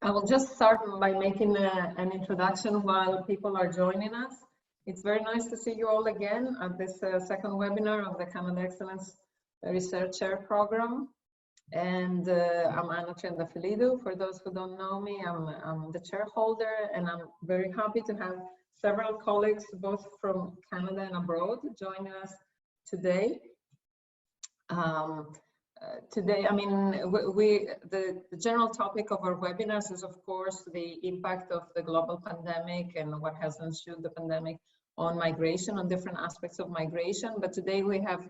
I will just start by making an introduction while people are joining us. It's very nice to see you all again at this second webinar of the Canada Excellence Research Chair Program. And I'm Triandafyilidou. For those who don't know me, I'm the chair holder, and I'm very happy to have several colleagues, both from Canada and abroad, joining us today. Today, I mean, the general topic of our webinars is, of course, the impact of the global pandemic and what has ensued the pandemic on migration, on different aspects of migration. But today we have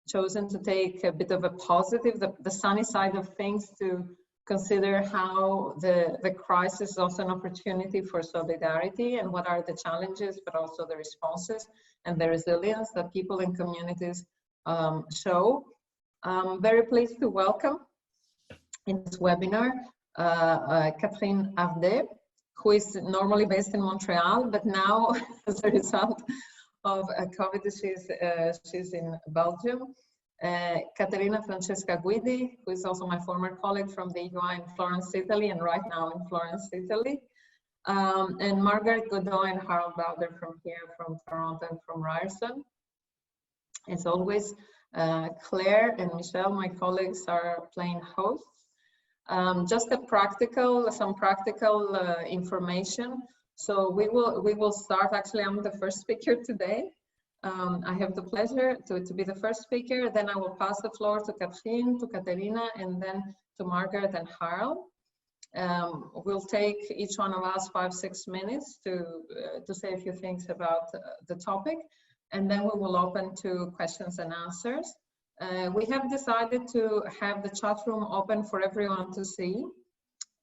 chosen to take a bit of a positive, the sunny side of things, to consider how the crisis is also an opportunity for solidarity, and what are the challenges, but also the responses and the resilience that people and communities show. I'm very pleased to welcome in this webinar Caterina, who is normally based in Montreal, but now, as a result of COVID, she's in Belgium. Caterina, Francesca, Guidi, who is also my former colleague from the UI in Florence, Italy, and right now in Florence, Italy. And Margaret, Godoy, and Harald Bauder from here, from Toronto, and from Ryerson. As always, Claire and Michelle, my colleagues, are playing hosts. Just some practical information. So we will start. Actually, I'm the first speaker today. I have the pleasure to be the first speaker. Then I will pass the floor to Caterina, to Caterina, and then to Margaret and Harald. We'll take each one of us 5-6 minutes to say a few things about the topic, and then we will open to questions and answers. We have decided to have the chat room open for everyone to see.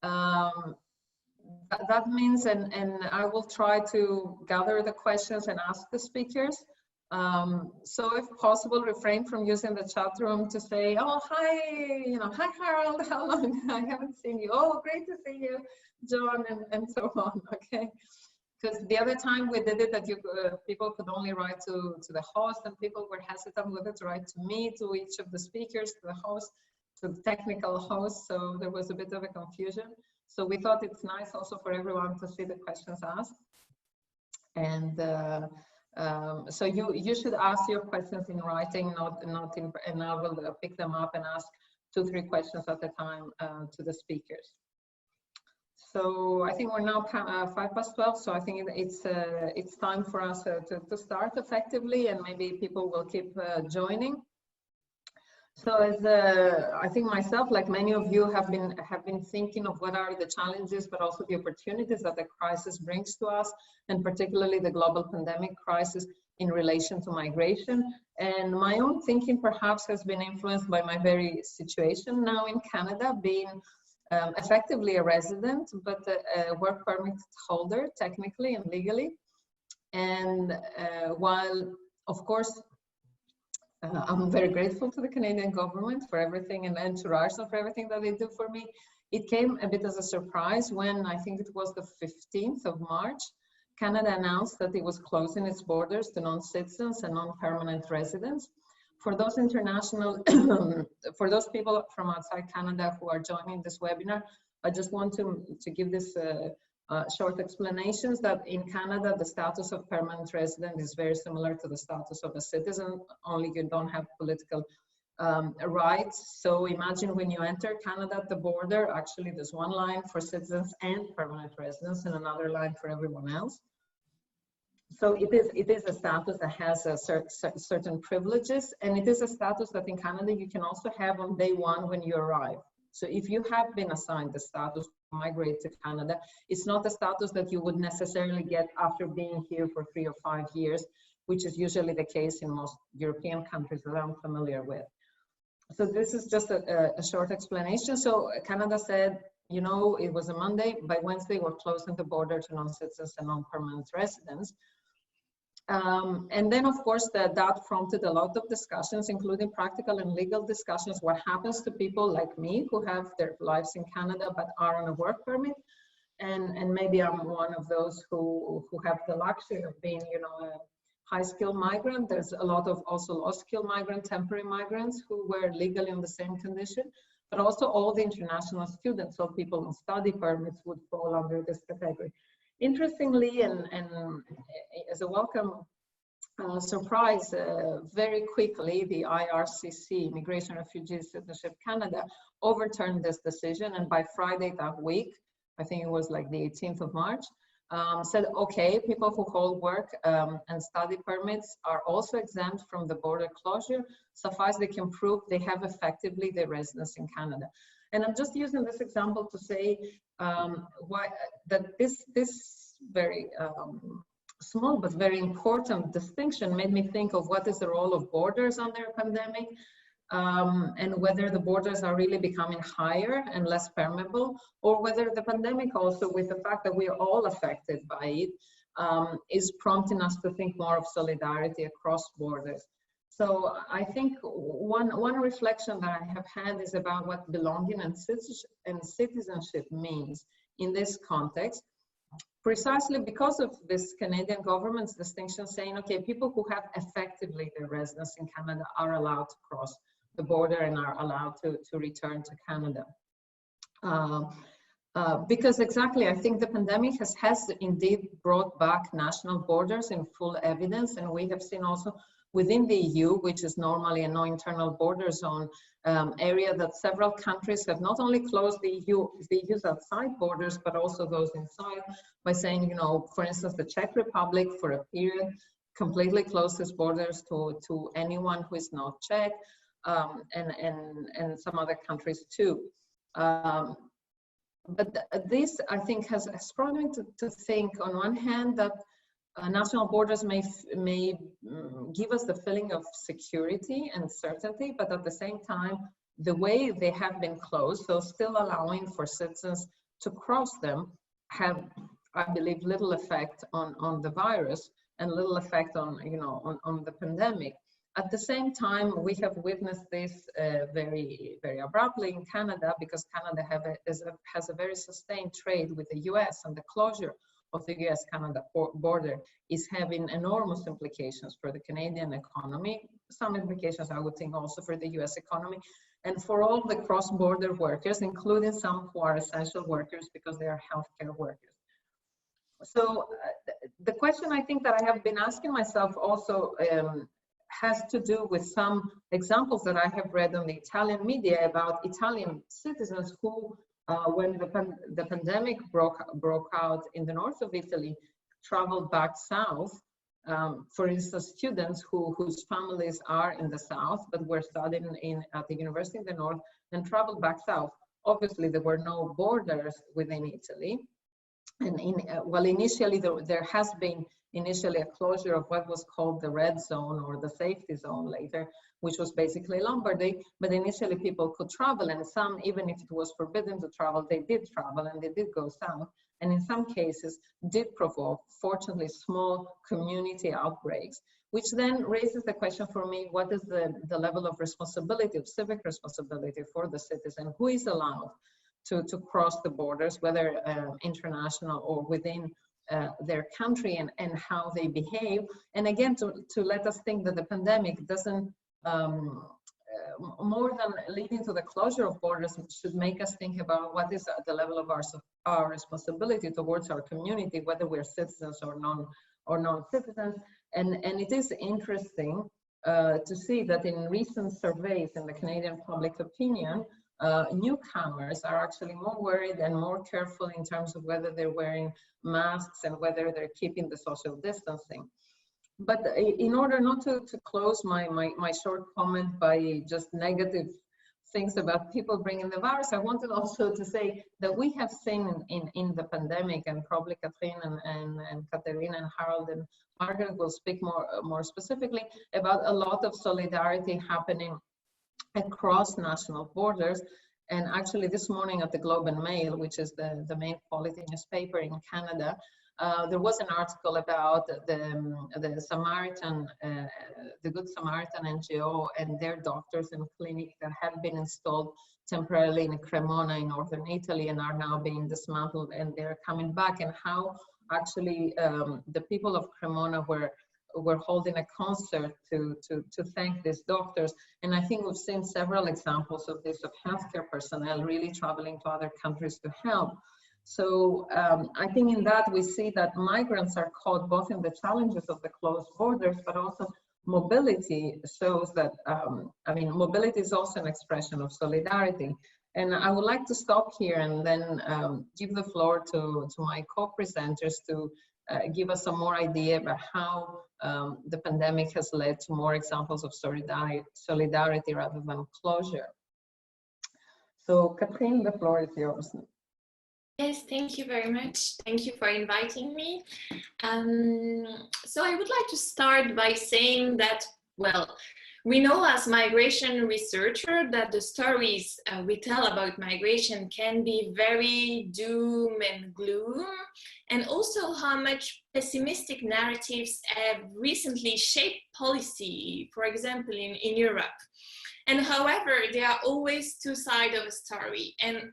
That means, and I will try to gather the questions and ask the speakers. So if possible, refrain from using the chat room to say, oh, hi, hi Harald, how long? I haven't seen you. Oh, great to see you, John, and so on, okay? Because the other time we did it that people could only write to the host, and people were hesitant whether to write to me, to each of the speakers, to the host, to the technical host. So there was a bit of a confusion. So we thought it's nice also for everyone to see the questions asked. And so you should ask your questions in writing, not in, and I will pick them up and ask 2-3 questions at a time to the speakers. So I think we're now 12:05, so I think it's time for us to start effectively, and maybe people will keep joining. So as I think myself, like many of you, have been thinking of what are the challenges, but also the opportunities that the crisis brings to us, and particularly the global pandemic crisis in relation to migration. And my own thinking perhaps has been influenced by my very situation now in Canada, being effectively a resident, but a work permit holder, technically and legally. And while, of course, I'm very grateful to the Canadian government for everything, and to Ryerson for everything that they do for me, it came a bit as a surprise when, I think it was the 15th of March, Canada announced that it was closing its borders to non-citizens and non-permanent residents. For those international, for those people from outside Canada who are joining this webinar, I just want to give this short explanations that in Canada, the status of permanent resident is very similar to the status of a citizen, only you don't have political rights. So imagine when you enter Canada at the border, actually there's one line for citizens and permanent residents and another line for everyone else. So it is a status that has certain privileges, and it is a status that in Canada you can also have on day one when you arrive. So if you have been assigned the status to migrate to Canada, it's not a status that you would necessarily get after being here for 3 or 5 years, which is usually the case in most European countries that I'm familiar with. So this is just a short explanation. So Canada said, it was a Monday, by Wednesday we're closing the border to non-citizens and non-permanent residents. And then, of course, that prompted a lot of discussions, including practical and legal discussions. What happens to people like me who have their lives in Canada but are on a work permit? And maybe I'm one of those who have the luxury of being, a high-skilled migrant. There's a lot of also low-skilled migrant, temporary migrants who were legally in the same condition. but also all the international students, so people on study permits would fall under this category. Interestingly, and as a welcome surprise, very quickly, the IRCC, Immigration, Refugees, Citizenship Canada, overturned this decision, and by Friday that week, I think it was like the 18th of March, said, okay, people who hold work and study permits are also exempt from the border closure, suffice they can prove they have effectively their residence in Canada. And I'm just using this example to say why that this very small but very important distinction made me think of what is the role of borders under a pandemic, and whether the borders are really becoming higher and less permeable, or whether the pandemic also, with the fact that we are all affected by it, is prompting us to think more of solidarity across borders. So I think one reflection that I have had is about what belonging and citizenship means in this context, precisely because of this Canadian government's distinction saying, okay, people who have effectively their residence in Canada are allowed to cross the border and are allowed to return to Canada. Because exactly, I think the pandemic has indeed brought back national borders in full evidence, and we have seen also within the EU, which is normally a no internal border zone area, that several countries have not only closed the EU's outside borders, but also those inside, by saying, you know, for instance, the Czech Republic for a period completely closed its borders to anyone who is not Czech, and some other countries too. But this, I think, has brought me to think, on one hand, that national borders may give us the feeling of security and certainty, but at the same time, the way they have been closed, so still allowing for citizens to cross them, have, I believe, little effect on the virus and little effect on, you know, on the pandemic. At the same time, we have witnessed this very, very abruptly in Canada, because Canada has a very sustained trade with the US, and the closure of the US-Canada border is having enormous implications for the Canadian economy, some implications I would think also for the US economy, and for all the cross-border workers, including some who are essential workers because they are healthcare workers. So the question I think that I have been asking myself also has to do with some examples that I have read on the Italian media about Italian citizens who, when the pandemic broke out in the north of Italy, traveled back south. For instance, students whose families are in the south but were studying at the university in the north and traveled back south. Obviously, there were no borders within Italy, and well, initially there has been a closure of what was called the red zone, or the safety zone later, which was basically Lombardy, but initially people could travel, and some, even if it was forbidden to travel, they did travel and they did go south, and in some cases did provoke, fortunately, small community outbreaks, which then raises the question for me, what is the level of responsibility, of civic responsibility for the citizen? Who is allowed to cross the borders, whether international or within their country, and how they behave? And again, to let us think that the pandemic doesn't, more than leading to the closure of borders, should make us think about what is the level of our responsibility towards our community, whether we're citizens or non-citizens. And it is interesting to see that in recent surveys in the Canadian public opinion, newcomers are actually more worried and more careful in terms of whether they're wearing masks and whether they're keeping the social distancing. But in order not to close my short comment by just negative things about people bringing the virus, I wanted also to say that we have seen in the pandemic, and probably Caterina and Caterina and Harald and Margaret will speak more specifically about a lot of solidarity happening across national borders. And actually this morning at the Globe and Mail, which is the main quality newspaper in Canada, there was an article about the Samaritan, the Good Samaritan NGO and their doctors and clinics that had been installed temporarily in Cremona in northern Italy and are now being dismantled, and they're coming back, and how actually the people of Cremona were we're holding a concert to thank these doctors. And I think we've seen several examples of this, of healthcare personnel really traveling to other countries to help. So I think in that we see that migrants are caught both in the challenges of the closed borders, but also mobility shows that, I mean, mobility is also an expression of solidarity. And I would like to stop here and then give the floor to my co-presenters to give us some more idea about how the pandemic has led to more examples of solidarity rather than closure. So Caterina, the floor is yours. Yes, thank you very much. Thank you for inviting me. So I would like to start by saying that, well, we know as migration researcher that the stories we tell about migration can be very doom and gloom, and also how much pessimistic narratives have recently shaped policy, for example, in Europe. And however, there are always two sides of a story. And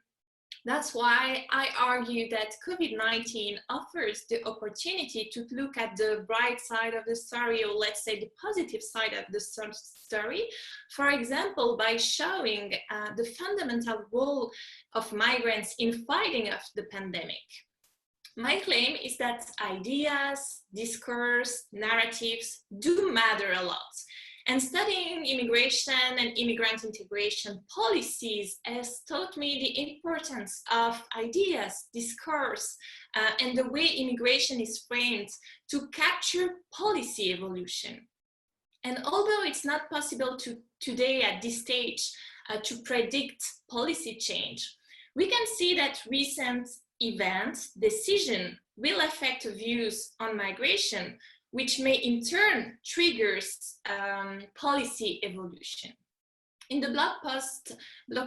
that's why I argue that COVID-19 offers the opportunity to look at the bright side of the story, or let's say the positive side of the story. For example, by showing the fundamental role of migrants in fighting off the pandemic. My claim is that ideas, discourse, narratives do matter a lot. And studying immigration and immigrant integration policies has taught me the importance of ideas, discourse, and the way immigration is framed to capture policy evolution. And although it's not possible today at this stage to predict policy change, we can see that recent events, decisions will affect views on migration, which may in turn triggers policy evolution. In the blog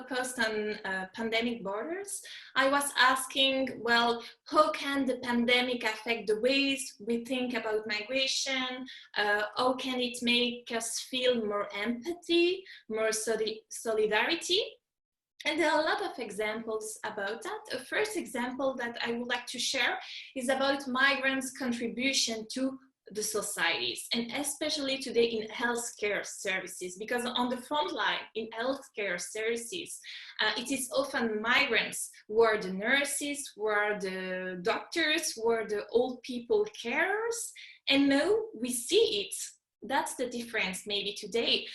post on pandemic borders, I was asking, well, how can the pandemic affect the ways we think about migration? How can it make us feel more empathy, more solidarity? And there are a lot of examples about that. A first example that I would like to share is about migrants' contribution to the societies, and especially today in healthcare services, because on the front line in healthcare services, it is often migrants who are the nurses, who are the doctors, who are the old people carers, and now we see it. That's the difference maybe today.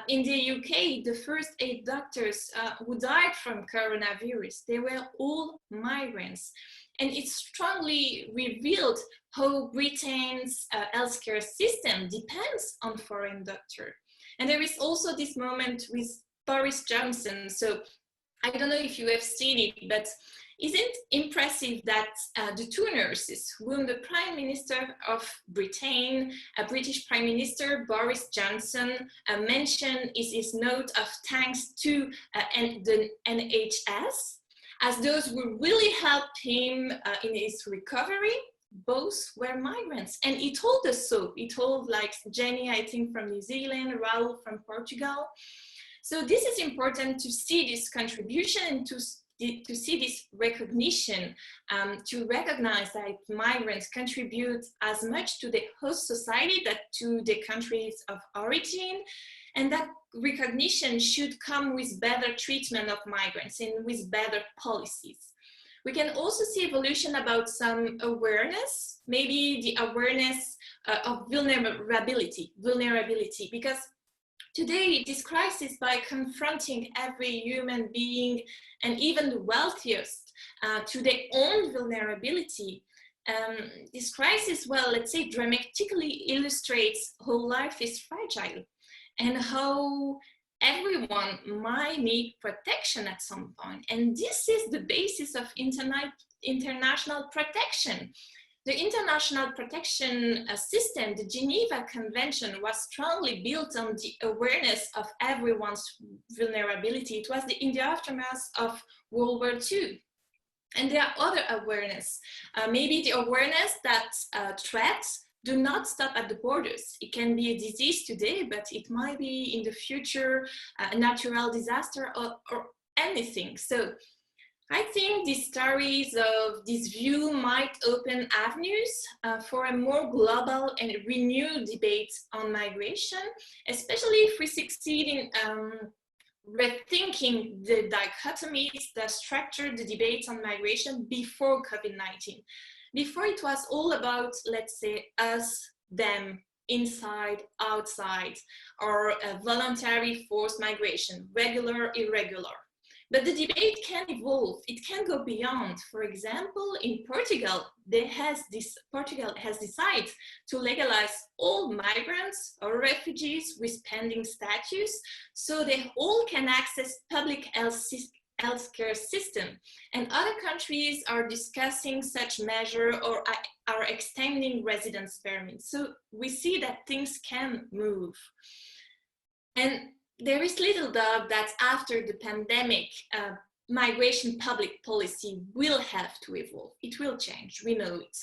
In the UK, the first 8 doctors who died from coronavirus, they were all migrants. And it strongly revealed how Britain's healthcare system depends on foreign doctors. And there is also this moment with Boris Johnson. So I don't know if you have seen it, but isn't it impressive that the 2 nurses whom the Prime Minister of Britain, British Prime Minister Boris Johnson, mentioned in his note of thanks to the NHS, as those who really helped him in his recovery, both were migrants. And he told us so. He told like Jenny, I think from New Zealand, Raul from Portugal. So this is important to see this contribution and to see this recognition, to recognize that migrants contribute as much to the host society that to the countries of origin, and that recognition should come with better treatment of migrants and with better policies. We can also see evolution about some awareness, maybe the awareness of vulnerability, because today this crisis, by confronting every human being and even the wealthiest to their own vulnerability, this crisis, well, let's say dramatically illustrates how life is fragile and how everyone might need protection at some point. And this is the basis of international protection. The international protection system, the Geneva Convention, was strongly built on the awareness of everyone's vulnerability. It was in the aftermath of World War II. And there are other awareness, maybe the awareness that threats do not stop at the borders. It can be a disease today, but it might be in the future a natural disaster or anything. So I think these stories of this view might open avenues for a more global and renewed debate on migration, especially if we succeed in rethinking the dichotomies that structured the debates on migration before COVID-19. Before, it was all about, let's say, us, them, inside, outside, or voluntary forced migration, regular, irregular. But the debate can evolve, it can go beyond. For example, in Portugal, Portugal has decided to legalize all migrants or refugees with pending status, so they all can access public healthcare system. And other countries are discussing such measure or are extending residence permits. So we see that things can move. And there is little doubt that after the pandemic, migration public policy will have to evolve. It will change, we know it.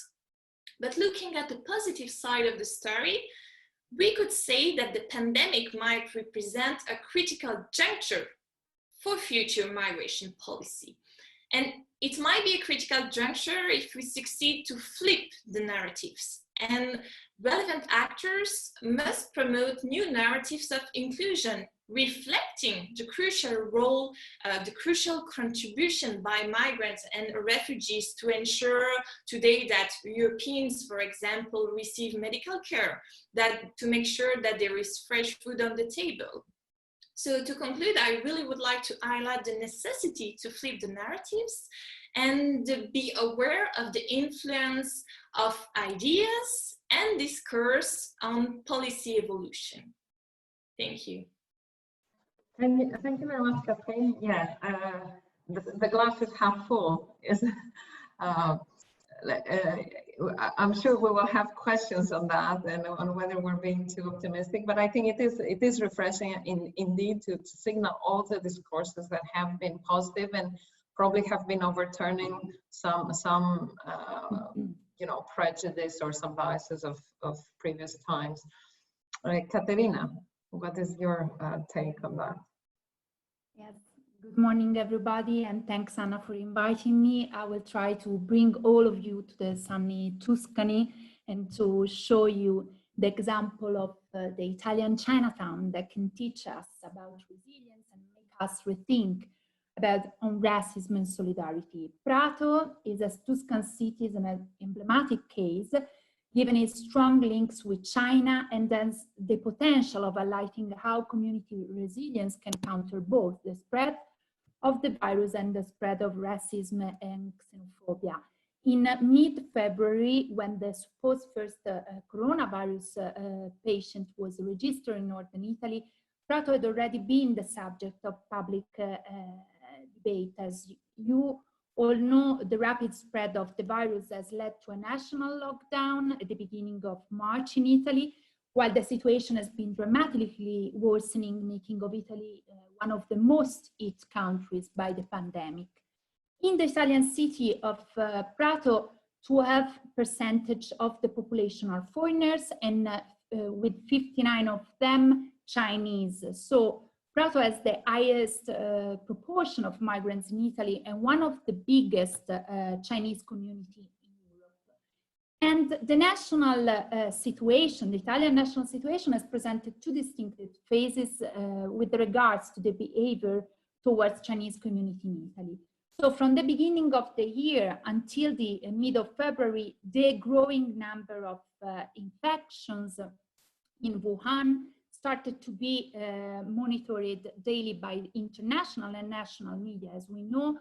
But looking at the positive side of the story, we could say that the pandemic might represent a critical juncture for future migration policy. And it might be a critical juncture if we succeed to flip the narratives. And relevant actors must promote new narratives of inclusion, reflecting the crucial role, the crucial contribution by migrants and refugees to ensure today that Europeans, for example, receive medical care, to make sure that there is fresh food on the table. So to conclude, I really would like to highlight the necessity to flip the narratives and be aware of the influence of ideas and discourse on policy evolution. Thank you. Thank you very much, Caterina. Yeah, the glass is half full. I'm sure we will have questions on that and on whether we're being too optimistic, but I think it is refreshing indeed to signal all the discourses that have been positive and probably have been overturning some prejudice or some biases of previous times. Caterina, what is your take on that? Yes, good morning, everybody, and thanks, Anna, for inviting me. I will try to bring all of you to the sunny Tuscany and to show you the example of the Italian Chinatown that can teach us about resilience and make us rethink about racism and solidarity. Prato is a Tuscan city, is an emblematic case, given its strong links with China and then the potential of highlighting how community resilience can counter both the spread of the virus and the spread of racism and xenophobia. In mid-February, when the supposed first coronavirus patient was registered in northern Italy, Prato had already been the subject of public debate. As you all know, the rapid spread of the virus has led to a national lockdown at the beginning of March in Italy, while the situation has been dramatically worsening, making of Italy one of the most hit countries by the pandemic. In the Italian city of Prato, 12% of the population are foreigners, and with 59 of them Chinese. So Prato has the highest proportion of migrants in Italy and one of the biggest Chinese community in Europe. And the national situation, the Italian national situation, has presented two distinctive phases with regards to the behavior towards Chinese community in Italy. So from the beginning of the year until the mid of February, the growing number of infections in Wuhan started to be monitored daily by international and national media, as we know.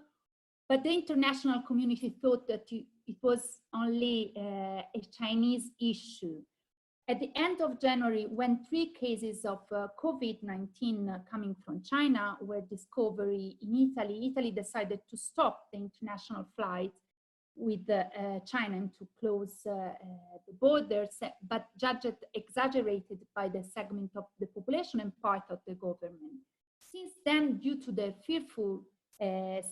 But the international community thought that it was only a Chinese issue. At the end of January, when 3 cases of COVID-19 coming from China were discovered in Italy, Italy decided to stop the international flights with China and to close the borders, but judged exaggerated by the segment of the population and part of the government. Since then, due to the fearful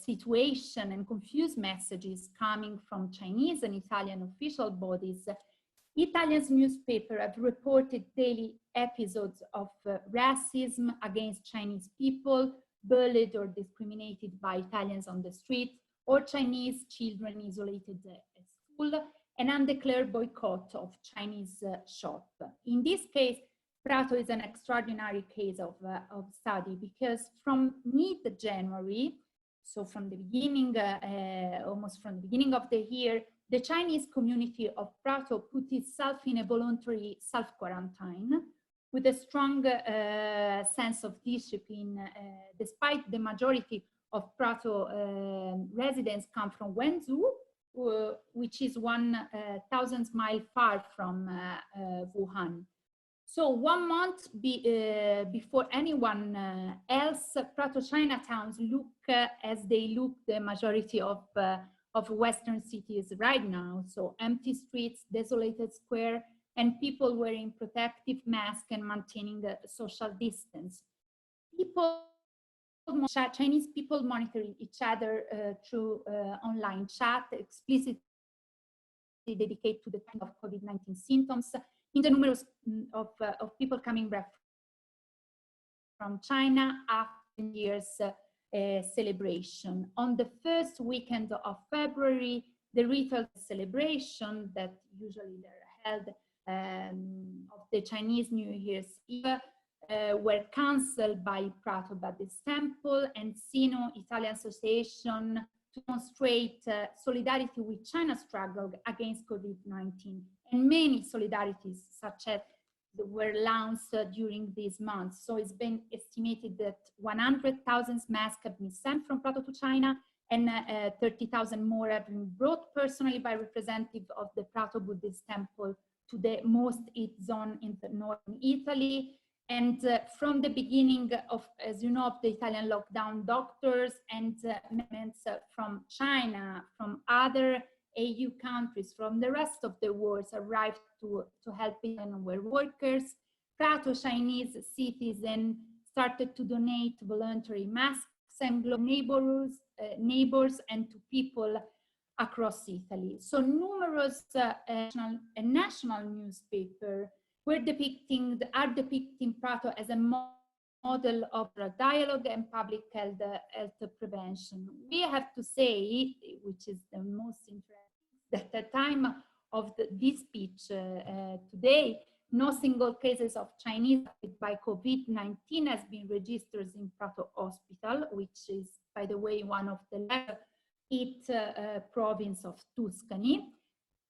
situation and confused messages coming from Chinese and Italian official bodies, Italian newspapers have reported daily episodes of racism against Chinese people, bullied or discriminated by Italians on the street, or Chinese children isolated at school, an undeclared boycott of Chinese shop. In this case, Prato is an extraordinary case of study, because from mid-January, so from the beginning, almost from the beginning of the year, the Chinese community of Prato put itself in a voluntary self-quarantine with a strong sense of discipline, despite the majority of Prato residents come from Wenzhou, which is 1,000 miles far from Wuhan. So 1 month before anyone else, Prato Chinatowns look as they look the majority of Western cities right now. So empty streets, desolated square, and people wearing protective masks and maintaining a social distance. Chinese people monitoring each other through online chat, explicitly dedicated to the kind of COVID-19 symptoms, in the numerous of people coming back from China after years celebration. On the first weekend of February, the ritual celebration that usually they're held of the Chinese New Year's Eve were cancelled by Prato Buddhist Temple and Siena Italian Association to demonstrate solidarity with China's struggle against COVID-19. And many solidarities, such as were launched during these months. So it's been estimated that 100,000 masks have been sent from Prato to China, and 30,000 more have been brought personally by representatives of the Prato Buddhist Temple to the most hit zone in the northern Italy. And from the beginning of, as you know, of the Italian lockdown, doctors and amendments from China, from other EU countries, from the rest of the world arrived to help Italian workers. Prato Chinese citizens started to donate voluntary masks and neighbors and to people across Italy. So numerous national newspapers are depicting Prato as a model of dialogue and public health prevention. We have to say, which is the most interesting, that at the time of this speech today, no single cases of Chinese affected by COVID-19 has been registered in Prato Hospital, which is, by the way, one of the last province of Tuscany.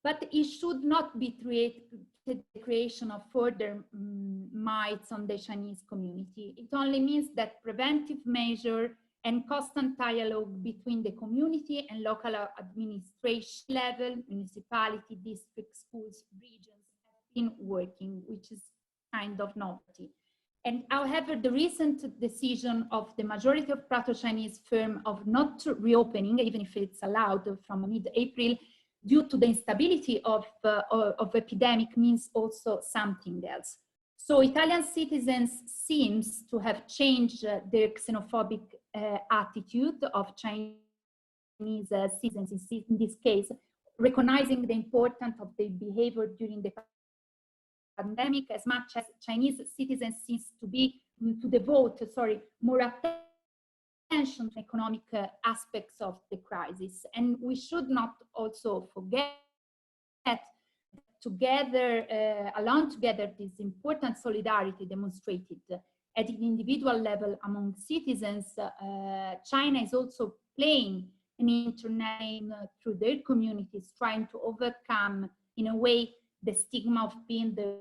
But it should not be the creation of further mites on the Chinese community. It only means that preventive measure and constant dialogue between the community and local administration level, municipality, district, schools, regions have been working, which is kind of novelty. And however, the recent decision of the majority of Prato Chinese firm of not reopening, even if it's allowed from mid-April, due to the instability of epidemic, means also something else. So Italian citizens seems to have changed their xenophobic attitude of Chinese citizens in this case, recognizing the importance of their behavior during the pandemic, as much as Chinese citizens seems to devote more attention to economic aspects of the crisis. And we should not also forget that together, along together, this important solidarity demonstrated at an individual level among citizens, China is also playing an internet game through their communities, trying to overcome, in a way, the stigma of being the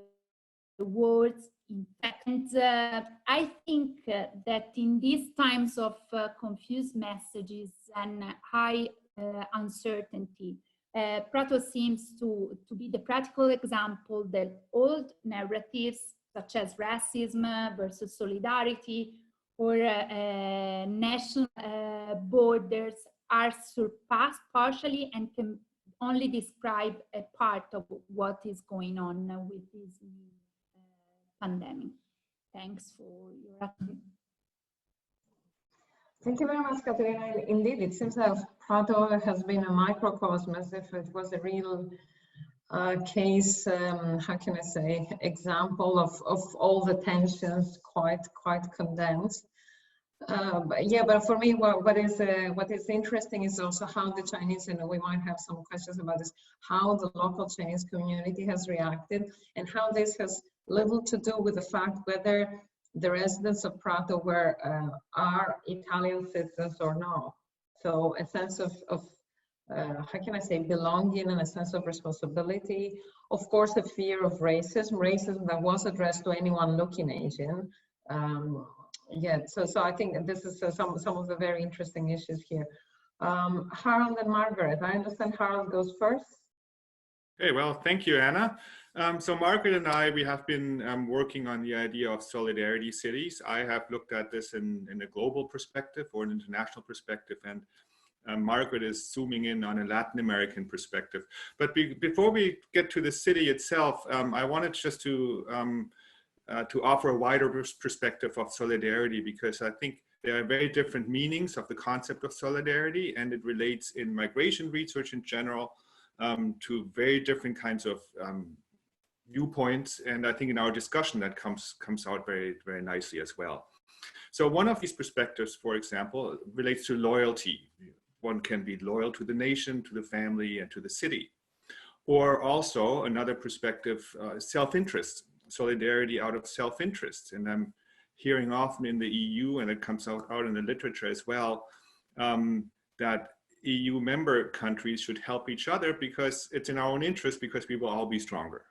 world's infected. And I think that in these times of confused messages and high uncertainty, Prato seems to be the practical example that old narratives such as racism versus solidarity or national borders are surpassed partially and can only describe a part of what is going on with this pandemic. Thanks for your attention. Thank you very much, Caterina. Indeed, it seems that Prato has been a microcosm, as if it was a real case, how can I say, example of all the tensions quite condensed. Yeah, but for me, what is interesting is also how the Chinese, and we might have some questions about this, how the local Chinese community has reacted, and how this has little to do with the fact whether the residents of Prato are Italian citizens or not. So a sense of how can I say, belonging and a sense of responsibility. Of course, a fear of racism that was addressed to anyone looking Asian. Yeah, so I think this is some of the very interesting issues here. Harald and Margaret, I understand Harald goes first. Okay, well, thank you, Anna. So Margaret and I, we have been working on the idea of solidarity cities. I have looked at this in a global perspective or an international perspective, and Margaret is zooming in on a Latin American perspective. But before we get to the city itself, I wanted just to offer a wider perspective of solidarity, because I think there are very different meanings of the concept of solidarity, and it relates in migration research in general to very different kinds of viewpoints. And I think in our discussion that comes out very, very nicely as well. So one of these perspectives, for example, relates to loyalty. One can be loyal to the nation, to the family, and to the city. Or also another perspective, self-interest, solidarity out of self-interest. And I'm hearing often in the EU, and it comes out in the literature as well, that EU member countries should help each other because it's in our own interest, because we will all be stronger.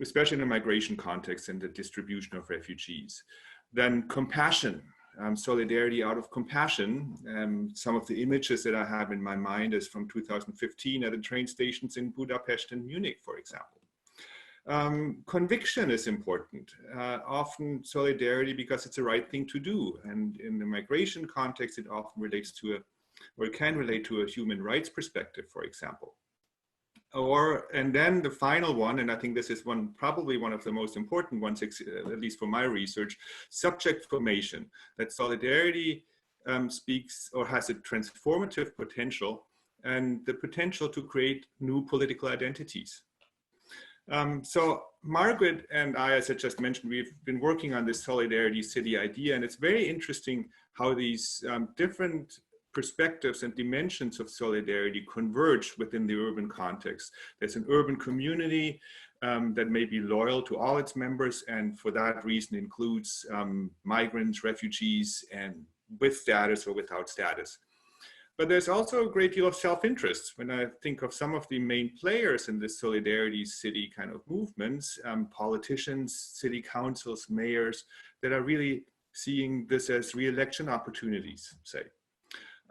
Especially in a migration context and the distribution of refugees. Then compassion. Solidarity out of compassion. Some of the images that I have in my mind is from 2015 at the train stations in Budapest and Munich, for example. Conviction is important. Often solidarity because it's the right thing to do. And in the migration context, it often relates to or it can relate to a human rights perspective, for example. And then the final one, and I think this is probably one of the most important ones, at least for my research, subject formation, that solidarity speaks or has a transformative potential and the potential to create new political identities. So Margaret and I, as I just mentioned, we've been working on this solidarity city idea, and it's very interesting how these different perspectives and dimensions of solidarity converge within the urban context. There's an urban community that may be loyal to all its members, and for that reason includes migrants, refugees, and with status or without status. But there's also a great deal of self-interest. When I think of some of the main players in this solidarity city kind of movements, politicians, city councils, mayors, that are really seeing this as re-election opportunities, say.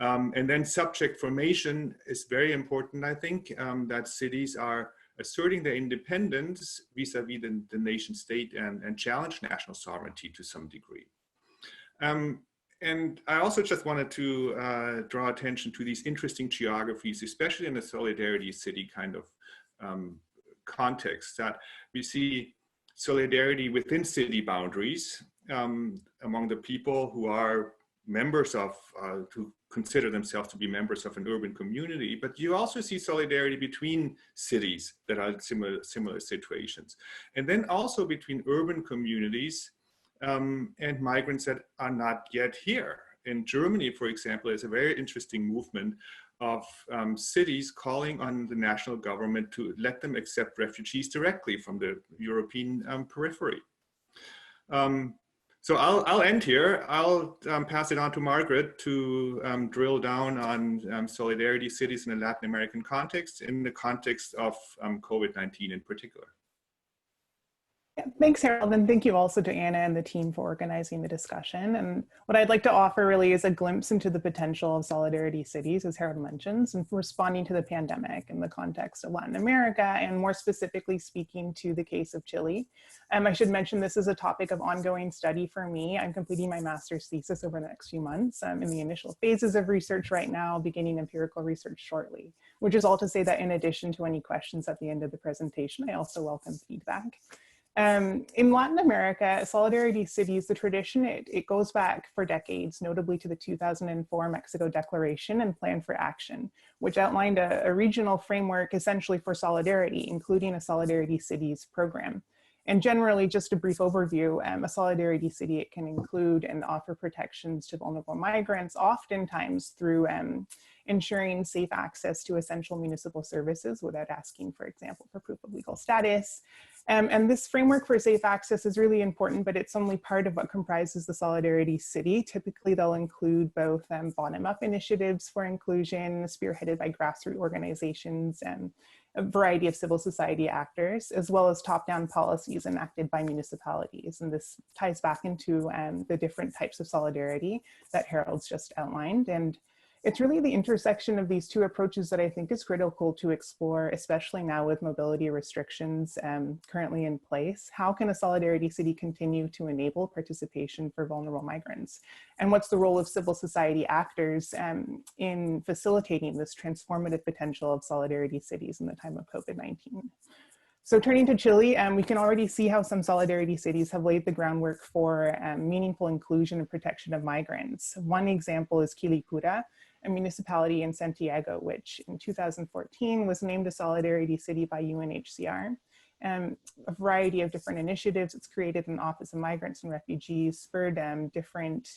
And then subject formation is very important, I think, that cities are asserting their independence vis-a-vis the nation state and challenge national sovereignty to some degree. And I also just wanted to draw attention to these interesting geographies, especially in the solidarity city kind of context, that we see solidarity within city boundaries among the people who are members of, who consider themselves to be members of an urban community, but you also see solidarity between cities that are similar situations. And then also between urban communities and migrants that are not yet here. In Germany, for example, there's a very interesting movement of cities calling on the national government to let them accept refugees directly from the European periphery. So I'll end here. I'll pass it on to Margaret to drill down on solidarity cities in a Latin American context, in the context of COVID-19 in particular. Yeah, thanks, Harald, and thank you also to Anna and the team for organizing the discussion. And what I'd like to offer really is a glimpse into the potential of solidarity cities, as Harald mentions, and responding to the pandemic in the context of Latin America, and more specifically speaking to the case of Chile. I should mention this is a topic of ongoing study for me. I'm completing my master's thesis over the next few months. I'm in the initial phases of research right now, beginning empirical research shortly, which is all to say that in addition to any questions at the end of the presentation, I also welcome feedback. In Latin America, solidarity cities, the tradition, it goes back for decades, notably to the 2004 Mexico Declaration and Plan for Action, which outlined a regional framework essentially for solidarity, including a solidarity cities program. And generally, just a brief overview, a solidarity city, it can include and offer protections to vulnerable migrants, oftentimes through ensuring safe access to essential municipal services without asking, for example, for proof of legal status. And this framework for safe access is really important, but it's only part of what comprises the solidarity city. Typically, they'll include both bottom-up initiatives for inclusion, spearheaded by grassroots organizations and a variety of civil society actors, as well as top-down policies enacted by municipalities. And this ties back into the different types of solidarity that Harald's just outlined. And it's really the intersection of these two approaches that I think is critical to explore, especially now with mobility restrictions currently in place. How can a solidarity city continue to enable participation for vulnerable migrants? And what's the role of civil society actors in facilitating this transformative potential of solidarity cities in the time of COVID-19? So turning to Chile, we can already see how some solidarity cities have laid the groundwork for meaningful inclusion and protection of migrants. One example is Quilicura, a municipality in Santiago, which in 2014 was named a solidarity city by UNHCR. A variety of different initiatives. It's created an Office of Migrants and Refugees, spurred different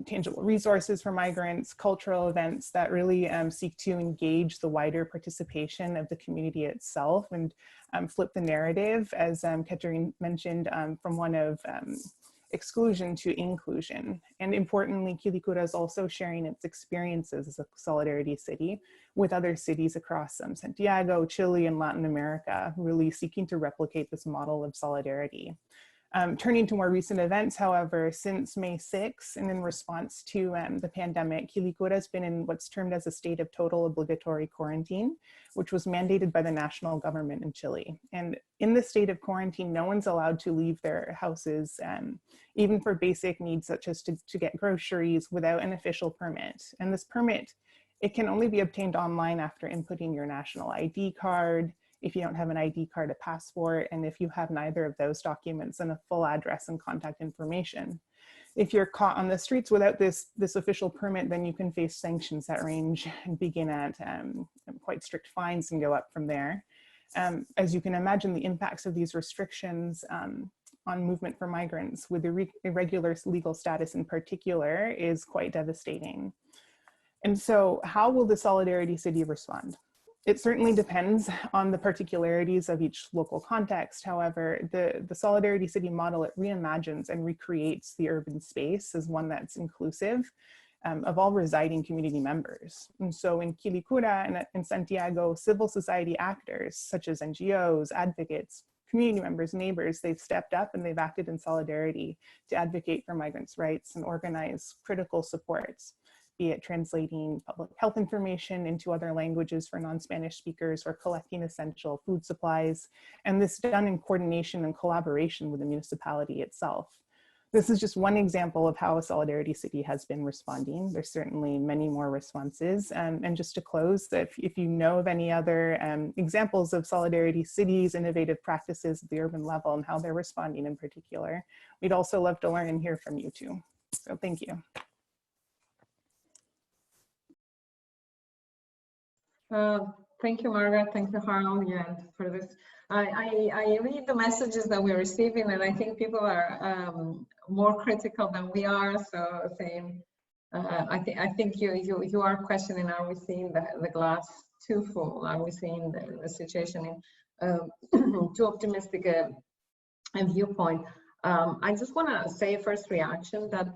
tangible resources for migrants, cultural events that really seek to engage the wider participation of the community itself and flip the narrative, as Caterina mentioned, from one of exclusion to inclusion. And importantly, Quilicura is also sharing its experiences as a solidarity city with other cities across Santiago, Chile, and Latin America, really seeking to replicate this model of solidarity. Turning to more recent events, however, since May 6, and in response to the pandemic, Quilicura has been in what's termed as a state of total obligatory quarantine, which was mandated by the national government in Chile. And in this state of quarantine, no one's allowed to leave their houses, even for basic needs such as to get groceries, without an official permit. And this permit, it can only be obtained online after inputting your national ID card. If you don't have an ID card, a passport, and if you have neither of those documents, then a full address and contact information. If you're caught on the streets without this official permit, then you can face sanctions that range and begin at quite strict fines and go up from there. As you can imagine, the impacts of these restrictions on movement for migrants with irregular legal status in particular is quite devastating. And so how will the Solidarity City respond? It certainly depends on the particularities of each local context. However, the Solidarity City model, it reimagines and recreates the urban space as one that's inclusive of all residing community members. And so in Quilicura and in Santiago, civil society actors such as NGOs, advocates, community members, neighbors, they've stepped up and they've acted in solidarity to advocate for migrants' rights and organize critical supports, be it translating public health information into other languages for non-Spanish speakers or collecting essential food supplies. And this done in coordination and collaboration with the municipality itself. This is just one example of how a Solidarity City has been responding. There's certainly many more responses. And just to close, if you know of any other examples of Solidarity Cities, innovative practices at the urban level and how they're responding in particular, we'd also love to learn and hear from you too. So thank you. Thank you, Margaret. Thank you, Harald, for this. I read the messages that we're receiving, and I think people are more critical than we are. So saying, I think you are questioning: are we seeing the glass too full? Are we seeing the situation in too optimistic a viewpoint? I just want to say a first reaction that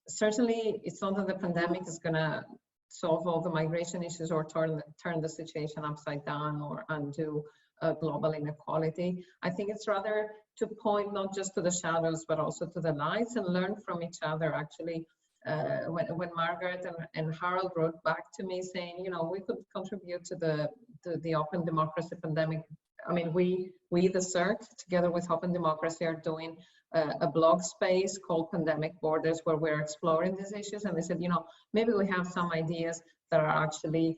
certainly it's not that the pandemic is going to solve all the migration issues or turn the situation upside down or undo global inequality. I think it's rather to point not just to the shadows but also to the lights and learn from each other. Actually, when Margaret and Harald wrote back to me saying, you know, we could contribute to the Open Democracy pandemic. I mean, we the CERC together with Open Democracy are doing a blog space called Pandemic Borders, where we're exploring these issues. And they said, you know, maybe we have some ideas that are actually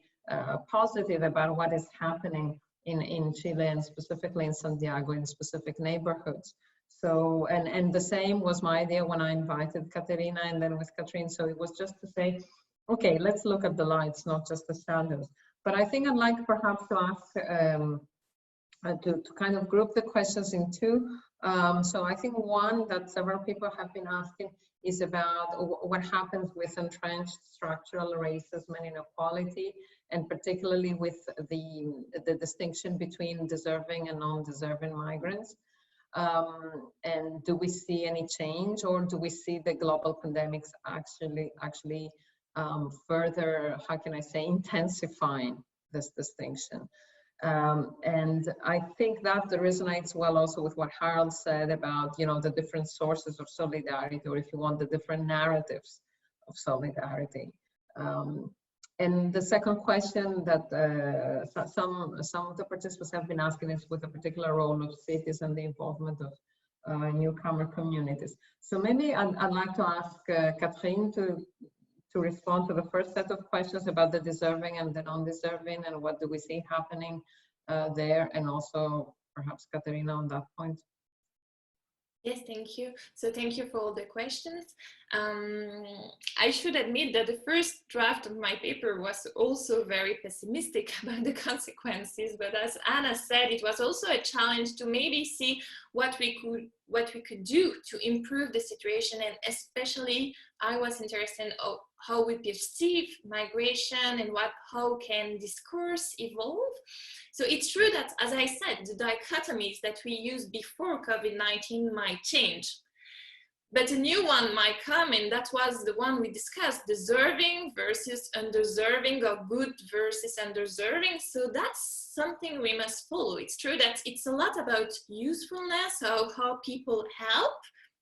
positive about what is happening in Chile and specifically in Santiago in specific neighborhoods. So, and the same was my idea when I invited Caterina and then with Caterina. So it was just to say, okay, let's look at the lights, not just the shadows. But I think I'd like perhaps to ask to kind of group the questions in two. So I think one that several people have been asking is about what happens with entrenched structural racism and inequality, and particularly with the distinction between deserving and non-deserving migrants. And do we see any change, or do we see the global pandemics actually further, how can I say, intensifying this distinction? And I think that resonates well also with what Harald said about, you know, the different sources of solidarity, or if you want, the different narratives of solidarity. And the second question that some of the participants have been asking is with the particular role of cities and the involvement of newcomer communities. So maybe I'd like to ask Caterina to respond to the first set of questions about the deserving and the non-deserving, and what do we see happening there, and also perhaps Caterina on that point. Yes, thank you. So thank you for all the questions. I should admit that the first draft of my paper was also very pessimistic about the consequences, but as Anna said, it was also a challenge to maybe see what we could do to improve the situation, and especially I was interested in how we perceive migration and how can discourse evolve. So it's true that, as I said, the dichotomies that we used before COVID-19 might change. But a new one might come, and that was the one we discussed, deserving versus undeserving, or good versus undeserving. So that's something we must follow. It's true that it's a lot about usefulness, how people help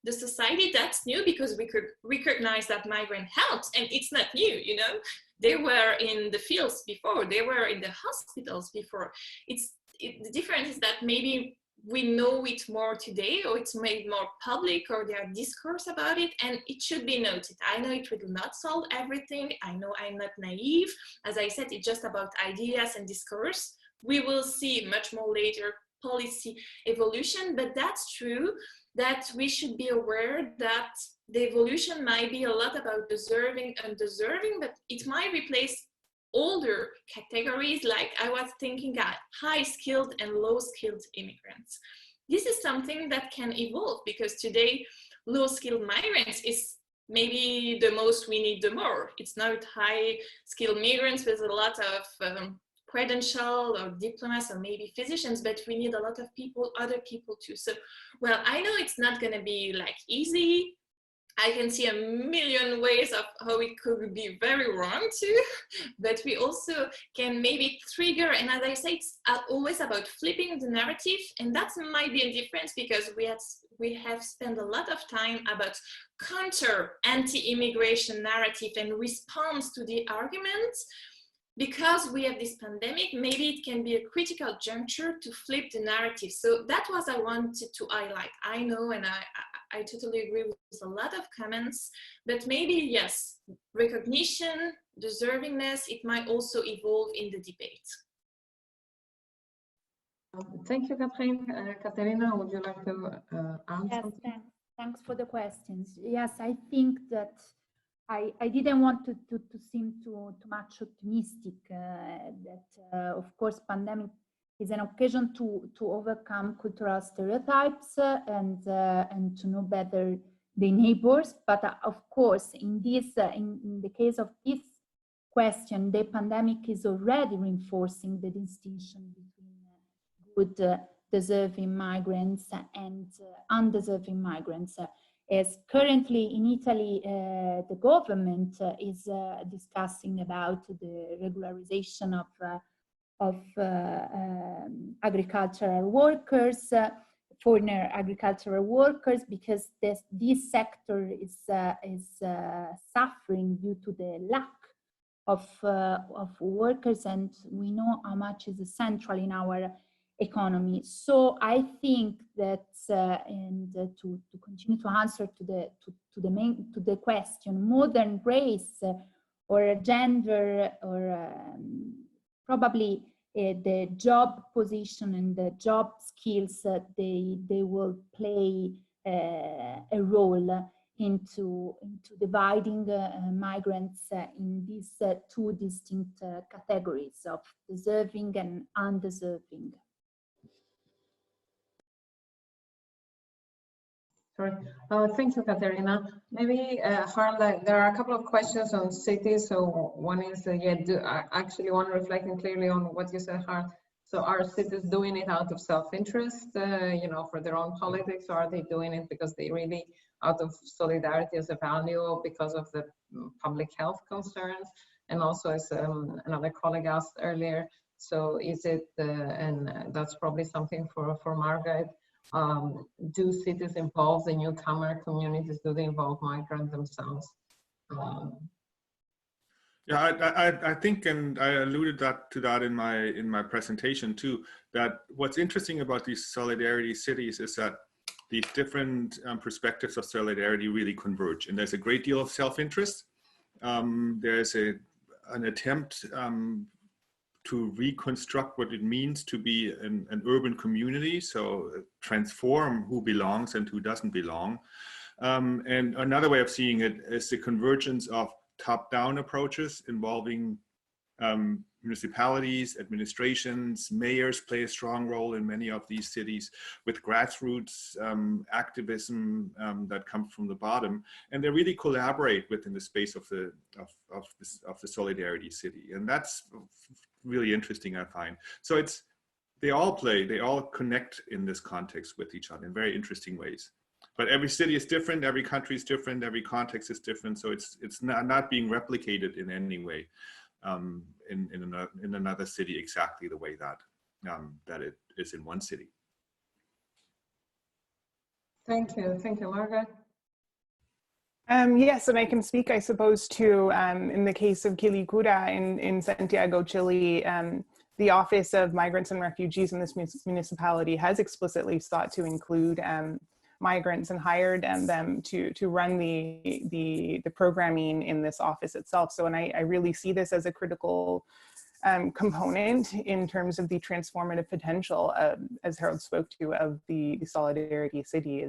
the society. That's new because we could recognize that migrant helps, and it's not new, you know. They were in the fields before, they were in the hospitals before. The difference is that maybe we know it more today, or it's made more public, or there are discourse about it, and it should be noted. I know it will not solve everything. I know I'm not naive. As I said, it's just about ideas and discourse. We will see much more later policy evolution, but that's true that we should be aware that the evolution might be a lot about deserving, undeserving, but it might replace older categories, like I was thinking at high-skilled and low-skilled immigrants. This is something that can evolve, because today low-skilled migrants is maybe the most we need the more. It's not high-skilled migrants with a lot of credential or diplomas or maybe physicians, but we need a lot of people, other people too. So, well, I know it's not going to be like easy. I can see a million ways of how it could be very wrong too, but we also can maybe trigger, and as I say, it's always about flipping the narrative, and that might be a difference, because we have spent a lot of time about counter anti-immigration narrative and response to the arguments. Because we have this pandemic, maybe it can be a critical juncture to flip the narrative. So that was I wanted to highlight. I know, and I totally agree with a lot of comments, but maybe, yes, recognition, deservingness, it might also evolve in the debate. Thank you, Caterina. Caterina, would you like to add something? Yes, thanks for the questions. Yes, I think that I didn't want to seem too much optimistic, that of course pandemic is an occasion to overcome cultural stereotypes and to know better the neighbors. But of course, in the case of this question, the pandemic is already reinforcing the distinction between good deserving migrants and undeserving migrants. As currently in Italy, the government is discussing about the regularization of agricultural workers, foreign agricultural workers, because this sector is suffering due to the lack of workers, and we know how much is central in our economy. So I think that, and to continue to answer to the question, modern race or gender, or probably the job position and the job skills, they will play a role into dividing migrants in these two distinct categories of deserving and undeserving. Sorry. Thank you, Caterina. Maybe, Harald, there are a couple of questions on cities. So one is, I actually want to reflect clearly on what you said, Harald. So are cities doing it out of self-interest, for their own politics, or are they doing it because they really, out of solidarity as a value, or because of the public health concerns? And also, as another colleague asked earlier, so is it, and that's probably something for Margaret, do cities involve the newcomer communities? Do they involve migrants themselves? Yeah, I think, and I alluded to that in my presentation too, that what's interesting about these solidarity cities is that these different perspectives of solidarity really converge, and there's a great deal of self-interest. There's an attempt to reconstruct what it means to be an urban community, so transform who belongs and who doesn't belong. And another way of seeing it is the convergence of top-down approaches involving municipalities, administrations, mayors play a strong role in many of these cities, with grassroots activism that comes from the bottom, and they really collaborate within the space of the solidarity city, and that's really interesting, I find. So they all connect in this context with each other in very interesting ways. But every city is different, every country is different, every context is different. So it's not being replicated in any way in another city exactly the way that it is in one city. Thank you, Margaret. Yes, and I can speak, I suppose, to, in the case of Quilicura in Santiago, Chile, the Office of Migrants and Refugees in this municipality has explicitly sought to include migrants and hired them to run the programming in this office itself. So, and I really see this as a critical component in terms of the transformative potential, as Harald spoke to, of the Solidarity City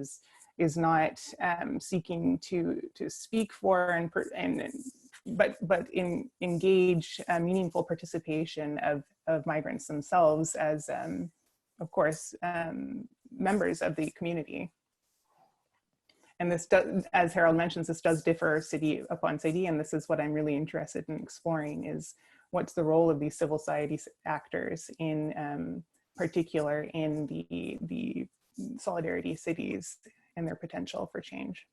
is not seeking to speak for but engage meaningful participation of migrants themselves as, of course, members of the community. And this does, as Harald mentions, this does differ city upon city, and this is what I'm really interested in exploring, is what's the role of these civil society actors in particular in the solidarity cities and their potential for change.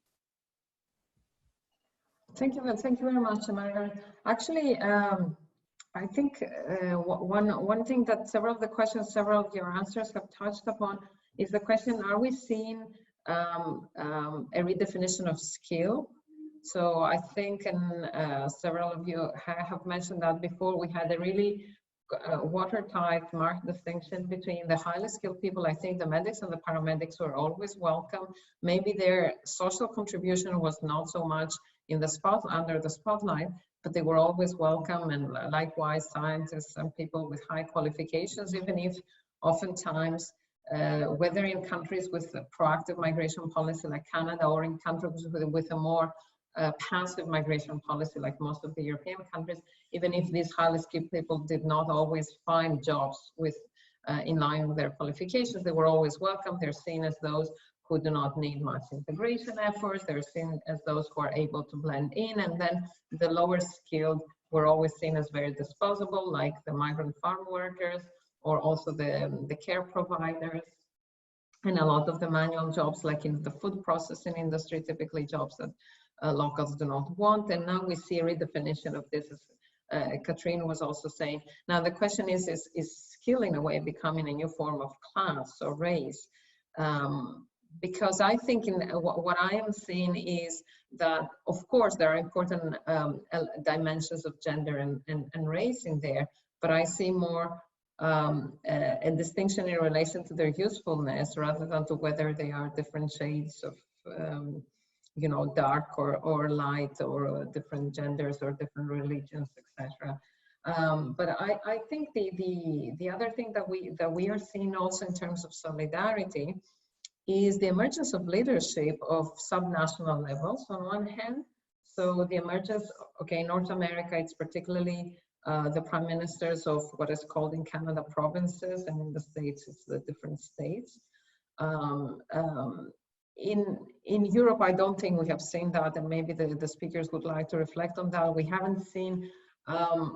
Thank you very much, Margaret. Actually, I think one thing that several of your answers have touched upon is the question: are we seeing a redefinition of skill? So I think, and several of you have mentioned that before, we had a really watertight marked distinction between the highly skilled people. I think the medics and the paramedics were always welcome. Maybe their social contribution was not so much in the under the spotlight, but they were always welcome, and likewise scientists and people with high qualifications, even if oftentimes whether in countries with a proactive migration policy like Canada, or in countries with a more passive migration policy like most of the European countries, even if these highly skilled people did not always find jobs in line with their qualifications, they were always welcome. They're seen as those who do not need much integration efforts. They're seen as those who are able to blend in, and then the lower skilled were always seen as very disposable, like the migrant farm workers, or also the care providers, and a lot of the manual jobs, like in the food processing industry, typically jobs that locals do not want. And now we see a redefinition of this, as Caterina was also saying. Now the question is skill in a way becoming a new form of class or race? Because I think what I am seeing is that, of course, there are important dimensions of gender and race in there, but I see more a distinction in relation to their usefulness rather than to whether they are different shades of dark or light, or different genders or different religions, etc. But I think the other thing that we are seeing also in terms of solidarity is the emergence of leadership of subnational levels on one hand. So the emergence, in North America, it's particularly the prime ministers of what is called in Canada provinces, and in the States it's the different states. in Europe, I don't think we have seen that, and maybe the speakers would like to reflect on that. We haven't seen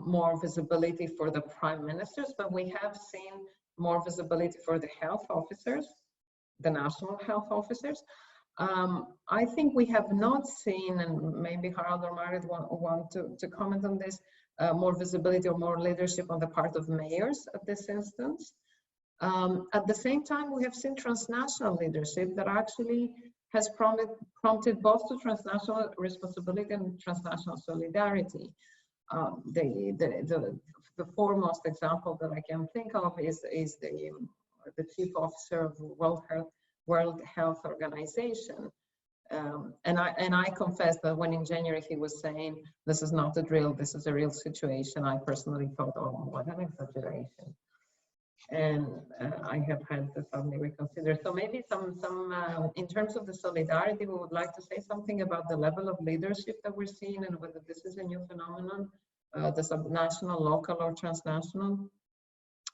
more visibility for the prime ministers, but we have seen more visibility for the health officers, the national health officers. I think we have not seen, and maybe Harald or Margaret want to comment on this, more visibility or more leadership on the part of mayors at this instance. At the same time, we have seen transnational leadership that actually has prompted both to transnational responsibility and transnational solidarity. The foremost example that I can think of is the chief officer of World Health Organization. And I confess that when in January he was saying, this is not a drill, this is a real situation, I personally thought, oh, what an exaggeration. And I have had to suddenly reconsider. So maybe some in terms of the solidarity, we would like to say something about the level of leadership that we're seeing and whether this is a new phenomenon, the subnational, local, or transnational.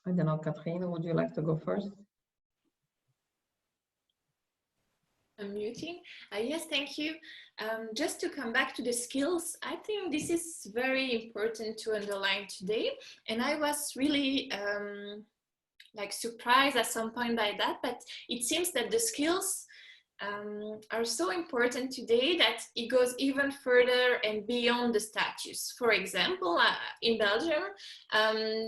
I don't know, Caterina, would you like to go first? Unmuting. Yes, thank you. Just to come back to the skills, I think this is very important to underline today. And I was really like surprised at some point by that, but it seems that the skills are so important today that it goes even further and beyond the status. For example, in Belgium,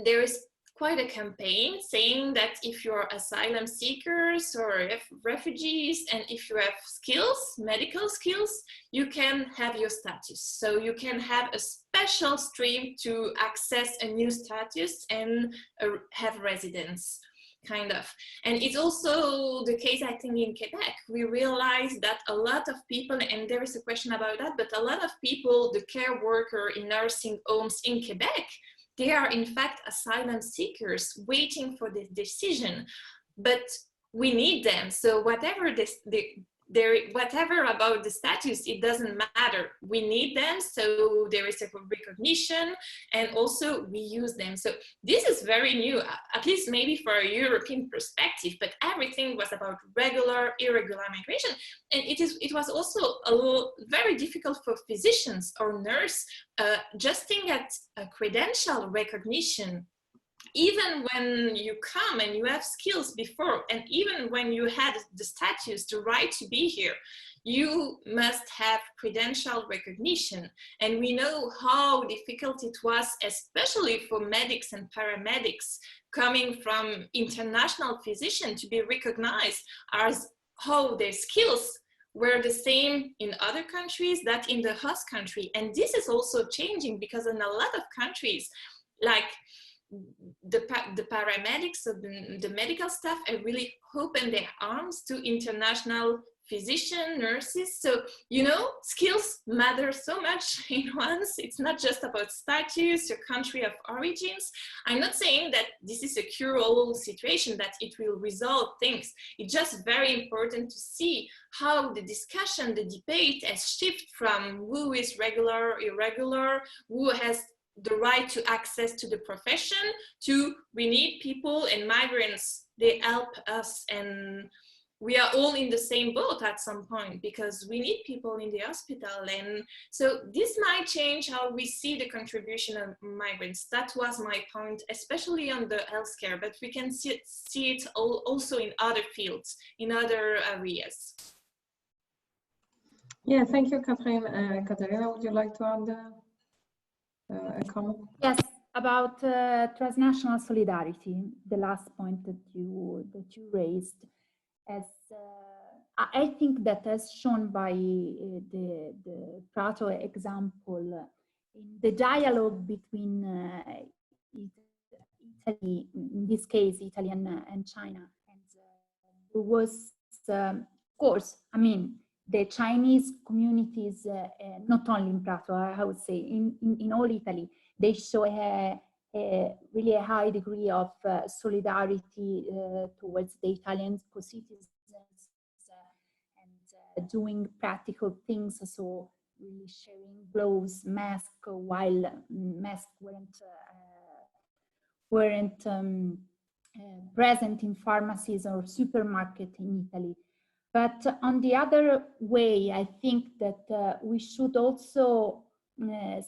there is quite a campaign saying that if you're asylum seekers or refugees and if you have skills, medical skills, you can have your status. So you can have a special stream to access a new status and have residence, kind of. And it's also the case, I think, in Quebec. We realize that a lot of people, and there is a question about that, but a lot of people, the care worker in nursing homes in Quebec, they are in fact asylum seekers waiting for this decision, but we need them. So whatever whatever about the status, it doesn't matter. We need them, so there is a recognition, and also we use them. So this is very new, at least maybe for a European perspective, but everything was about regular, irregular migration. And it was also very difficult for physicians or nurse just think at a credential recognition. Even when you come and you have skills before, and even when you had the status, the right to be here, you must have credential recognition. And we know how difficult it was, especially for medics and paramedics coming from international physicians, to be recognized as how their skills were the same in other countries that in the host country. And this is also changing, because in a lot of countries, like the paramedics, so the medical staff, are really open their arms to international physician, nurses. So, you know, skills matter so much in once. It's not just about status or country of origins. I'm not saying that this is a cure-all situation, that it will resolve things. It's just very important to see how the discussion, the debate has shifted from who is regular, irregular, who has the right to access to the profession, to we need people, and migrants, they help us, and we are all in the same boat at some point, because we need people in the hospital. And so this might change how we see the contribution of migrants. That was my point, especially on the healthcare, but we can see it also in other fields, in other areas. Yeah, thank you, Caterina. Caterina, would you like to add a comment? Yes, about transnational solidarity, the last point that you raised. As I think that, as shown by the Prato example, in the dialogue between Italy, in this case, Italy and China, and there was, of course, I mean, the Chinese communities, not only in Prato, I would say, in all Italy, they show really a high degree of solidarity towards the Italian co-citizens and doing practical things, so really sharing gloves, masks, while masks weren't present in pharmacies or supermarkets in Italy. But on the other way, I think that we should also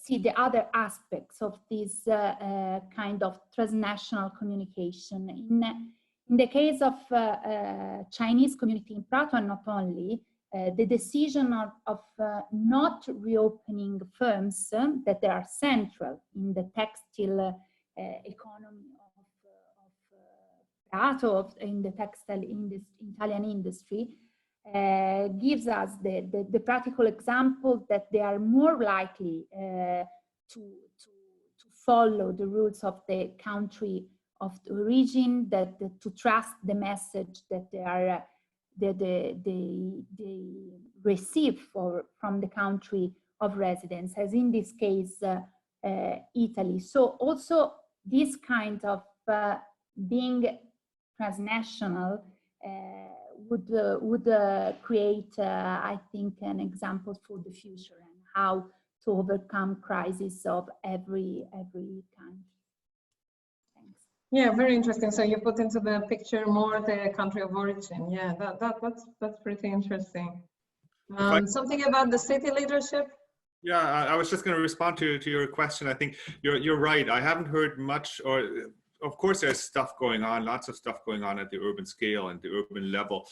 see the other aspects of this kind of transnational communication. In the case of Chinese community in Prato, and not only, the decision of not reopening firms that are central in the textile economy of Prato, in the textile Italian industry, gives us the practical example that they are more likely to follow the rules of the country of origin, that to trust the message that they receive from the country of residence, as in this case Italy. So also this kind of being transnational would create, I think, an example for the future and how to overcome crises of every kind. Thanks. Yeah, very interesting. So you put into the picture more the country of origin. Yeah, that's pretty interesting. Something about the city leadership. Yeah, I was just going to respond to your question. I think you're right. I haven't heard much, or of course there's stuff going on, lots of stuff going on at the urban scale and the urban level,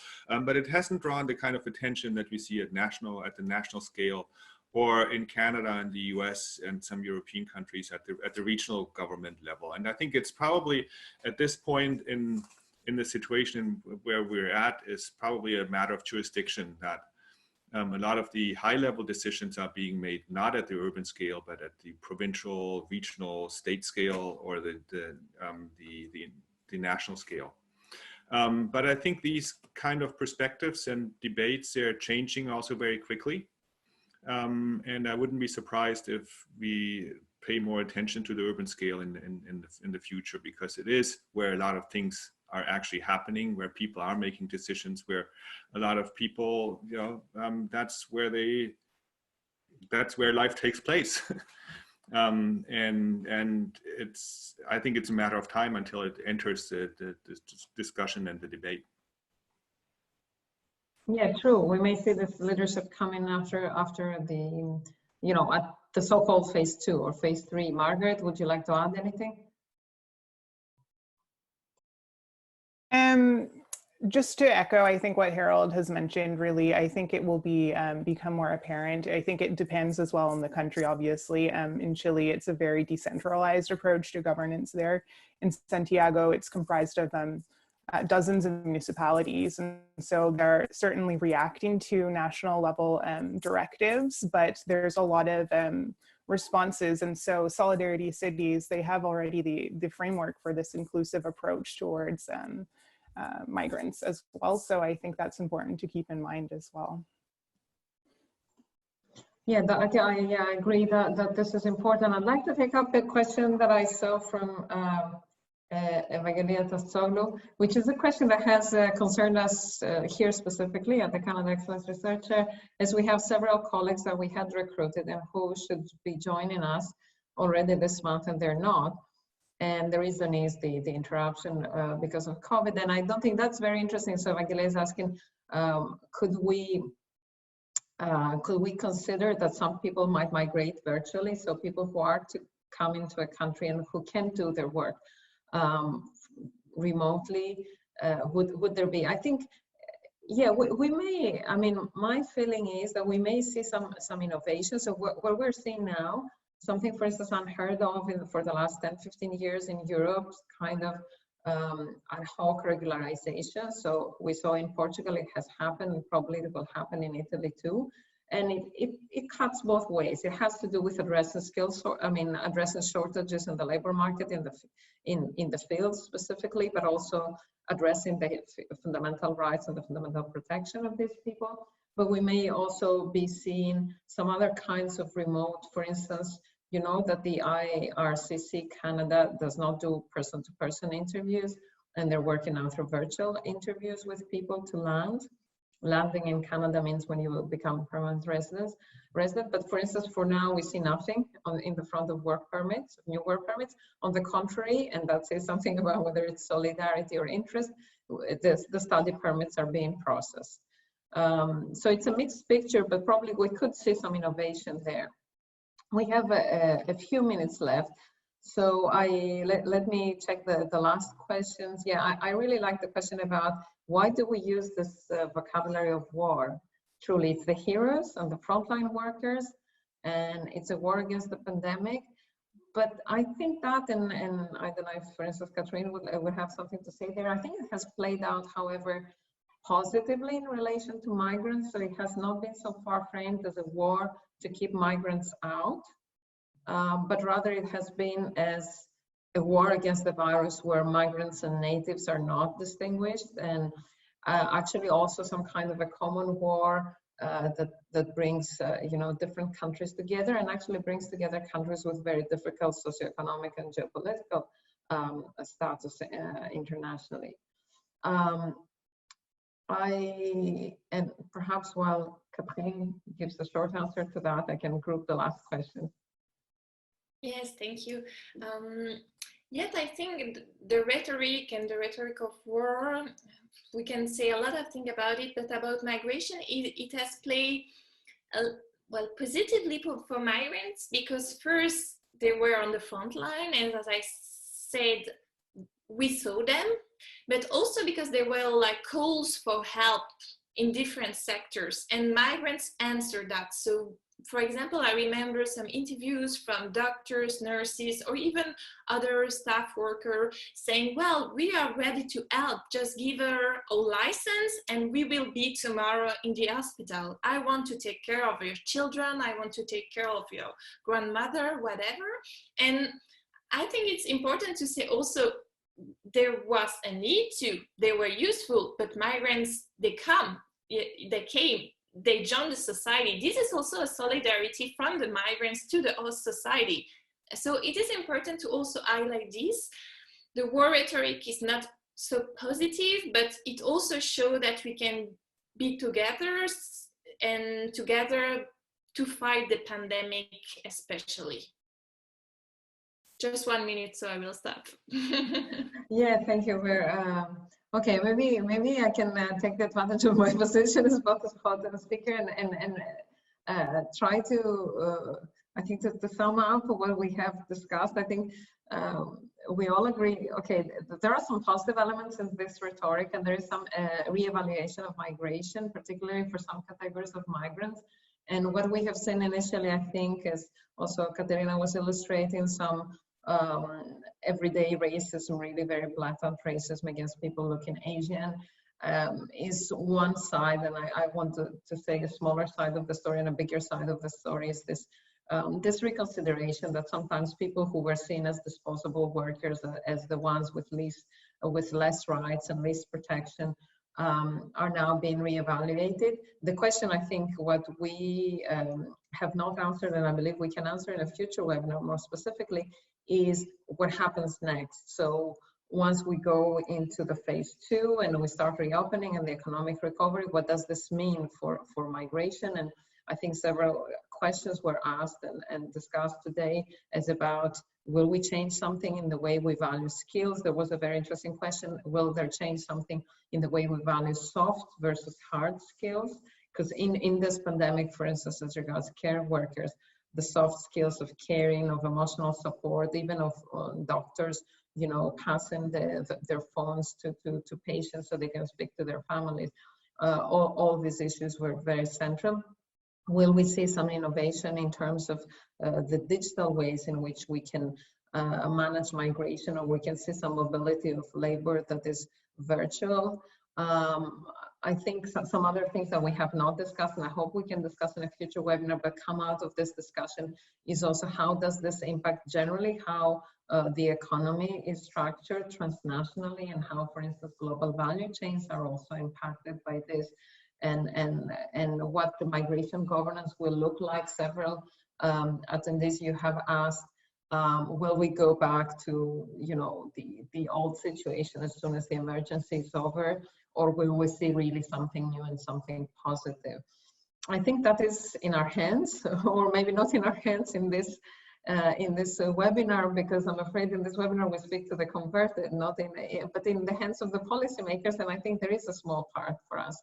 but it hasn't drawn the kind of attention that we see at the national scale, or in Canada and the US and some European countries at the regional government level. And I think it's probably at this point in the situation where we're at is probably a matter of jurisdiction, that a lot of the high-level decisions are being made not at the urban scale, but at the provincial, regional, state scale, or the national scale. But I think these kind of perspectives and debates, they're changing also very quickly. And I wouldn't be surprised if we pay more attention to the urban scale in the future, because it is where a lot of things are actually happening, where people are making decisions, where a lot of people, that's where life takes place. And I think it's a matter of time until it enters the discussion and the debate. Yeah, true. We may see this leadership coming after the, at the so-called phase 2 or phase 3. Margaret, would you like to add anything? Just to echo, I think what Harald has mentioned, really, I think it will become more apparent. I think it depends as well on the country, obviously. In Chile, it's a very decentralized approach to governance there. In Santiago, it's comprised of dozens of municipalities. And so they're certainly reacting to national level directives, but there's a lot of responses. And so Solidarity Cities, they have already the framework for this inclusive approach towards migrants as well. So I think that's important to keep in mind as well. Yeah, I agree that this is important. I'd like to take up a question that I saw from Evangelia, which is a question that has concerned us here specifically at the Canada Excellence Researcher, as we have several colleagues that we had recruited and who should be joining us already this month, and they're not. And the reason is the interruption because of COVID. And I don't think that's very interesting. So Evangelia is asking, could we consider that some people might migrate virtually? So people who are to come into a country and who can do their work remotely, would there be? I think, yeah, we may. I mean, my feeling is that we may see some innovations. So what we're seeing now, something, for instance, unheard of for the last 10, 15 years in Europe, kind of ad hoc regularization. So we saw in Portugal it has happened, and probably it will happen in Italy too. And it cuts both ways. It has to do with addressing addressing shortages in the labor market in the field specifically, but also addressing the fundamental rights and the fundamental protection of these people. But we may also be seeing some other kinds of remote, for instance, you know that the IRCC Canada does not do person-to-person interviews, and they're working now through virtual interviews with people to land. Landing in Canada means when you will become a permanent resident. But for instance, for now, we see nothing in the front of work permits, new work permits. On the contrary, and that says something about whether it's solidarity or interest, the study permits are being processed. So it's a mixed picture, but probably we could see some innovation there. We have a few minutes left. So let me check the last questions. Yeah, I really like the question about why do we use this vocabulary of war? Truly, it's the heroes and the frontline workers, and it's a war against the pandemic. But I think that, and I don't know if, for instance, Caterina would have something to say there. I think it has played out, however, positively in relation to migrants. So it has not been so far framed as a war to keep migrants out, but rather it has been as a war against the virus where migrants and natives are not distinguished, and actually also some kind of a common war that brings different countries together, and actually brings together countries with very difficult socioeconomic and geopolitical status internationally. And perhaps while Caterina gives the short answer to that, I can group the last question. Yes, thank you. Yet I think the rhetoric and the rhetoric of war, we can say a lot of things about it, but about migration, it has played well positively for migrants, because first they were on the front line, and as I said, we saw them, but also because there were like calls for help in different sectors, and migrants answered that. So for example, I remember some interviews from doctors, nurses, or even other staff workers saying, well, we are ready to help, just give her a license and we will be tomorrow in the hospital. I want to take care of your children, I want to take care of your grandmother, whatever. And I think it's important to say also, there was a need to, they were useful, but migrants, they came, they joined the society. This is also a solidarity from the migrants to the host society. So it is important to also highlight this. The war rhetoric is not so positive, but it also shows that we can be together and together to fight the pandemic, especially. Just 1 minute, so I will stop. Yeah, thank you. Okay, maybe I can take the advantage of my position as both a host and a speaker and try to, I think, to sum up what we have discussed. I think we all agree, okay, there are some positive elements in this rhetoric, and there is some reevaluation of migration, particularly for some categories of migrants. And what we have seen initially, I think, is also Caterina was illustrating some everyday racism, really very blatant racism against people looking Asian, is one side, and I want to say a smaller side of the story, and a bigger side of the story is this this reconsideration that sometimes people who were seen as disposable workers, as the ones with less rights and least protection, are now being reevaluated. The question, I think, what we have not answered, and I believe we can answer in a future webinar more specifically, is what happens next. So once we go into the phase 2 and we start reopening and the economic recovery, what does this mean for migration? And I think several questions were asked and discussed today as about, will we change something in the way we value skills? There was a very interesting question, will there change something in the way we value soft versus hard skills? Because in this pandemic, for instance, as regards care workers, the soft skills of caring, of emotional support, even of doctors, you know, passing their phones to patients so they can speak to their families. All these issues were very central. Will we see some innovation in terms of the digital ways in which we can manage migration, or we can see some mobility of labor that is virtual? I think some other things that we have not discussed, and I hope we can discuss in a future webinar, but come out of this discussion, is also how does this impact generally how the economy is structured transnationally, and how, for instance, global value chains are also impacted by this, and what the migration governance will look like. Several attendees, you have asked, will we go back to, you know, the old situation as soon as the emergency is over, or will we see really something new and something positive? I think that is in our hands, or maybe not in our hands in this webinar, because I'm afraid in this webinar we speak to the converted, not in, but in the hands of the policymakers, and I think there is a small part for us.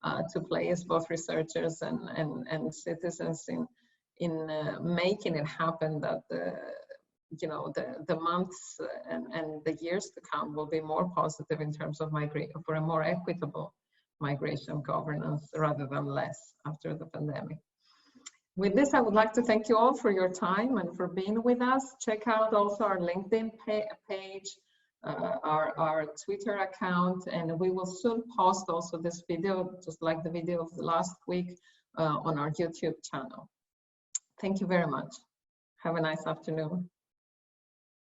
to play as both researchers and citizens in making it happen, that the months and the years to come will be more positive in terms of migration, for a more equitable migration governance rather than less after the pandemic. With this, I would like to thank you all for your time and for being with us. Check out also our LinkedIn page, our Twitter account, and we will soon post also this video, just like the video of the last week, on our YouTube channel. Thank you very much. Have a nice afternoon.